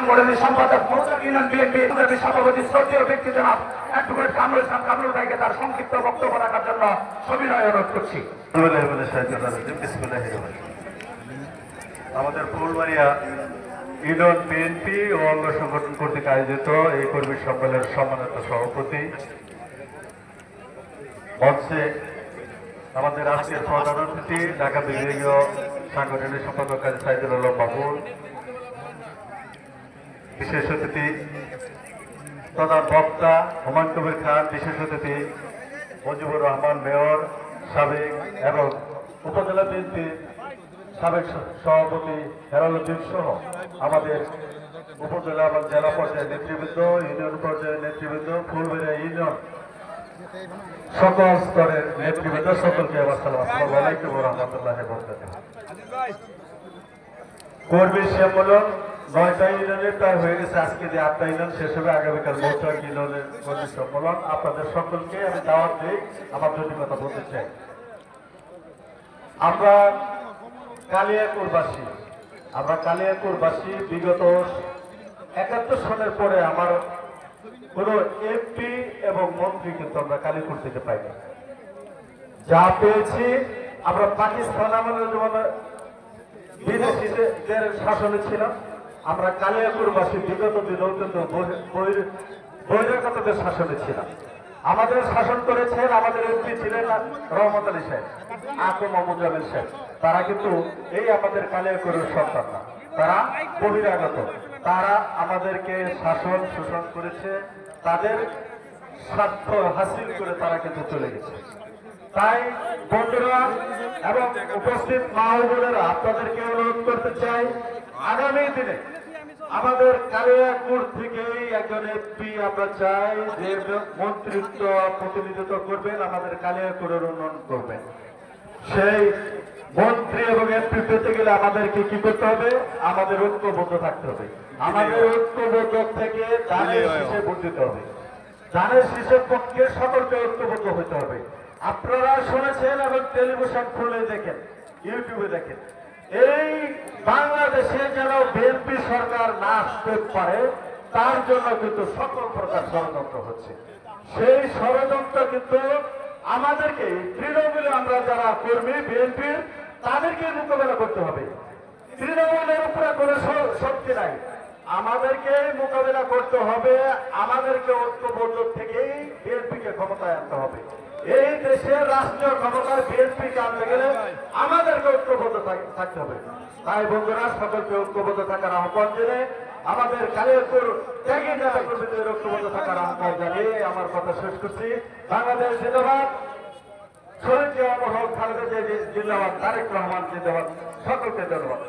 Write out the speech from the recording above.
সাংগঠনিক সম্পাদক মৌচাক ইউনিয়ন বিএনপি সভাপতি শ্রদ্ধেয় ব্যক্তি জনাব অ্যাডভোকেট কামরুল ইসলাম কামরুল ভাইকে তার সংক্ষিপ্ত বক্তব্য রাখার জন্য সবিনয় অনুরোধ করছি। আমাদের ফুলবাড়িয়া ইউনিয়ন বিএনপি ও অঙ্গ সংগঠন কর্তৃক আয়োজিত এই কর্মী সম্মেলনের সম্মানিত সভাপতি মঞ্চে আমাদের আজকের প্রধান অতিথি ঢাকা বিভাগীয় সাংগঠনিক সম্পাদক কাজী সাইদুল আলম বাবুল, বিশেষ অতিথি প্রধান বক্তা হুমায়ুন কবির খান, বিশেষ অতিথি মুজিবুর রহমান মেয়র সাবেক এবং উপজেলা বিএনপির সাবেক সভাপতি হেরালুদ্দিন সহ আমাদের উপজেলা এবং জেলা পর্যায়ের নেতৃবৃন্দ, ইউনিয়ন পর্যায়ের নেতৃবৃন্দ, ফুলবাড়িয়া ইউনিয়ন সকল স্তরের নেতৃবৃন্দ সকলকে আসসালামু আলাইকুম ওয়া রাহমাতুল্লাহি ওয়া বারাকাতুহু। কর্মী সম্মেলন 9টা ইউনিয়নে প্রায় হয়ে গেছে, আজকে যে 8টা ইউনিয়ন শেষ হবে, আগামীকাল মৌচাক ইউনিয়নের কর্মী সম্মেলন। আপনাদের সকলকে আমি দাওয়াত দিই, আমার দুটি কথা বলতে চাই। আমরা কালিয়াকুরবাসী বিগত 71 সনের পরে আমার কোন এমপি এবং মন্ত্রী কিন্তু আমরা কালিয়াকুর থেকে পাইনি। যা পেয়েছি আমরা পাকিস্তান আমলের যেমন বিদেশিদের শাসনে ছিলাম, আমরা কালিয়াকুরবাসী বিগত দিনেও কিন্তু বহিরাগতদের শাসনে ছিলাম। আমাদের শাসন করেছেন আমাদের এমপি ছিলেন রহমত আলী সাহেব, আকম মুজামিল সাহেব। তারা কিন্তু এই আমাদের কালিয়াকুরের সন্তান না, তারা বহিরাগত। তারা আমাদেরকে শাসন শোষণ করেছে, তাদের স্বার্থ হাসিল করে তারা কিন্তু চলে গেছে। তাই বন্ধুরা এবং উপস্থিত মা ও বোনেরা, আপনাদেরকে অনুরোধ করতে চাই, আগামী দিনে আমাদের কালিয়াকুর থেকেই একজন এমপি আমরা চাই যে মন্ত্রিত্ব প্রতিনিধিত্ব করবেন, আমাদের কালিয়াকুরের উন্নয়ন করবেন। সেই মন্ত্রী এবং এমপি পেতে গেলে আমাদেরকে কি করতে হবে? আমাদের ঐক্যবদ্ধ থাকতে হবে। আমাদের ঐক্যবদ্ধ থেকে ধানের শীষে ভোট দিতে হবে। ধানের শীষের পক্ষে সকলকে ঐক্যবদ্ধ হতে হবে। আপনারা শুনেছেন এবং টেলিভিশন খুলে দেখেন, ইউটিউবে দেখেন, এই বাংলাদেশে যেন বিএনপি সরকার না আসতে পারে তার জন্য কিন্তু সকল প্রকার ষড়যন্ত্র হচ্ছে। সেই ষড়যন্ত্র কিন্তু আমাদেরকে তৃণমূলে আমরা যারা কর্মী বিএনপির তাদেরকে মোকাবেলা করতে হবে। তৃণমূলের উপরে কোনো শক্তি নাই, আমাদেরকে মোকাবেলা করতে হবে। আমাদেরকে ঐক্যবদ্ধ থেকেই বিএনপিকে ক্ষমতায় আনতে হবে। এই দেশের রাষ্ট্রীয় ক্ষমতায় বিএনপিকে আনতে গেলে আমাদেরকে ঐক্যবদ্ধ থাকতে হবে। তাই বন্ধুরা, সকলকে ঐক্যবদ্ধ থাকার আহ্বান জেনে আমাদের কালিয়াকুর ত্যাগী নেতা কর্মীদের ঐক্যবদ্ধ থাকার আহ্বান জানিয়ে আমার কথা শেষ করছি। বাংলাদেশ জিন্দাবাদ, শহীদ জিয়া মরহুম খালেদা জিয়া জিন্দাবাদ, তারেক রহমান জিন্দাবাদ। সকলকে ধন্যবাদ।